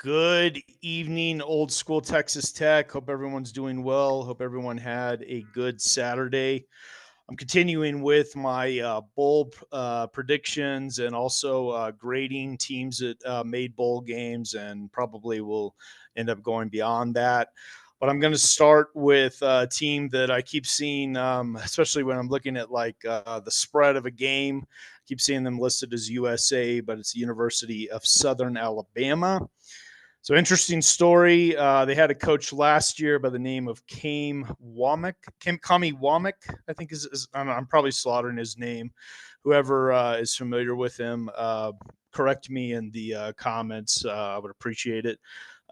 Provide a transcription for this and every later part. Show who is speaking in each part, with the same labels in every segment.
Speaker 1: Good evening, old school Texas Tech. Hope everyone's doing well. Hope everyone had a good Saturday. I'm continuing with my bowl predictions and also grading teams that made bowl games and probably will end up going beyond that. But I'm going to start with a team that I keep seeing, especially when I'm looking at the spread of a game. I keep seeing them listed as USA, but it's the University of Southern Alabama. So interesting story. They had a coach last year by the name of Kami Womack, I think I'm probably slaughtering his name. Whoever is familiar with him, correct me in the comments. I would appreciate it.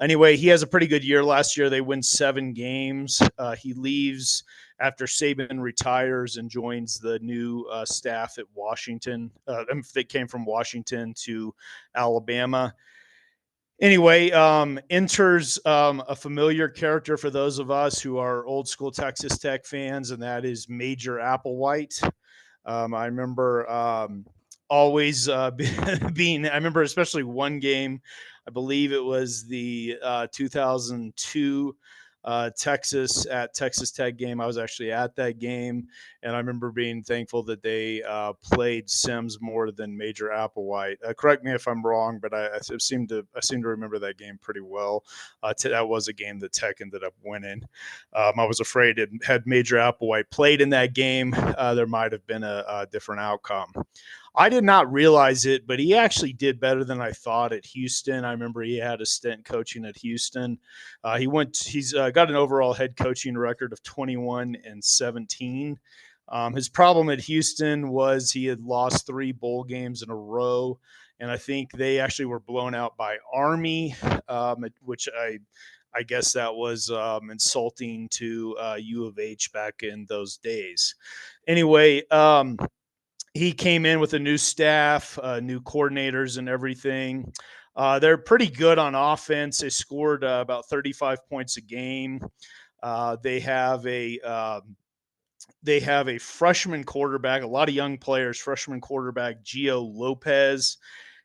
Speaker 1: Anyway, he has a pretty good year last year. They win 7 games. He leaves after Saban retires and joins the new staff at Washington. They came from Washington to Alabama. Anyway, enters a familiar character for those of us who are old school Texas Tech fans, and that is Major Applewhite. I remember always being, I remember especially one game, I believe it was the 2002 Texas at Texas Tech game. I was actually at that game, and I remember being thankful that they played Sims more than Major Applewhite. Correct me if I'm wrong, but I seem to remember that game pretty well. That was a game that Tech ended up winning. I was afraid had Major Applewhite played in that game, there might have been a different outcome. I did not realize it, but he actually did better than I thought at Houston. I remember he had a stint coaching at Houston. He's got an overall head coaching record of 21-17. His problem at Houston was he had lost 3 bowl games in a row, and I think they actually were blown out by Army, which I guess that was insulting to U of H back in those days. Anyway, he came in with a new staff, new coordinators and everything. They're pretty good on offense. They scored about 35 points a game. They have a freshman quarterback, a lot of young players. Freshman quarterback Gio Lopez.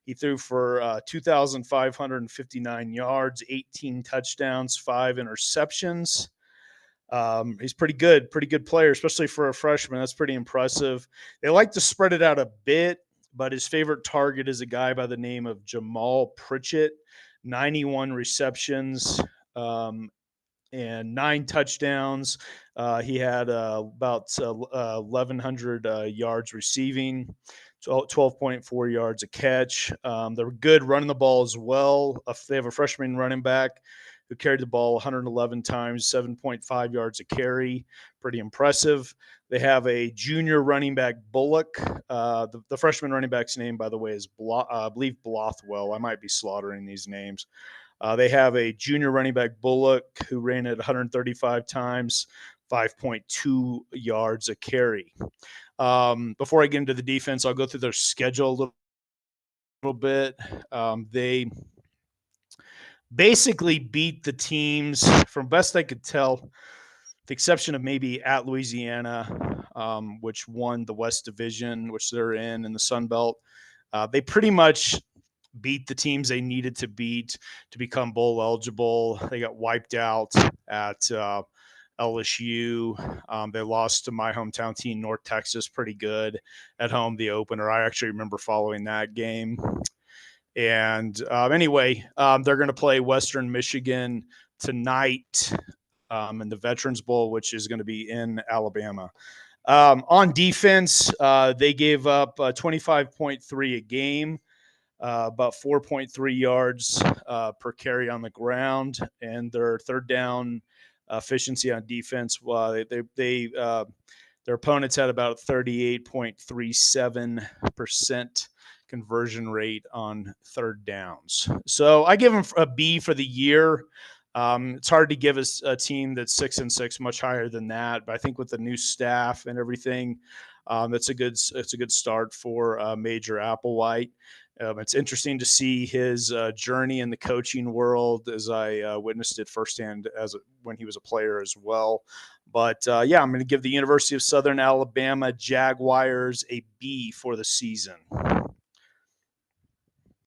Speaker 1: He threw for 2,559 yards, 18 touchdowns, 5 interceptions. He's pretty good player, especially for a freshman. That's pretty impressive. They like to spread it out a bit, but his favorite target is a guy by the name of Jamal Pritchett, 91 receptions and 9 touchdowns. He had about 1,100 yards receiving, 12.4 yards a catch. They're good running the ball as well. They have a freshman running back who carried the ball 111 times, 7.5 yards a carry. Pretty impressive. They have a junior running back, Bullock. The freshman running back's name, by the way, is I believe Blothwell. I might be slaughtering these names. They have a junior running back, Bullock, who ran it 135 times, 5.2 yards a carry. Before I get into the defense, I'll go through their schedule a little bit. They basically beat the teams, from best I could tell, with the exception of maybe at Louisiana, which won the West Division, which they're in the Sun Belt. They pretty much beat the teams they needed to beat to become bowl eligible. They got wiped out at LSU. They lost to my hometown team, North Texas, pretty good at home, the opener. I actually remember following that game. And anyway, they're going to play Western Michigan tonight in the Veterans Bowl, which is going to be in Alabama. On defense, they gave up 25.3 a game, about 4.3 yards per carry on the ground, and their third down efficiency on defense, their opponents had about 38.37% conversion rate on third downs. So I give them a B for the year. It's hard to give us a team that's 6-6 much higher than that, but I think with the new staff and everything, it's a good start for Major Applewhite. It's interesting to see his journey in the coaching world, as I witnessed it firsthand when he was a player as well. But yeah, I'm going to give the University of Southern Alabama Jaguars a B for the season.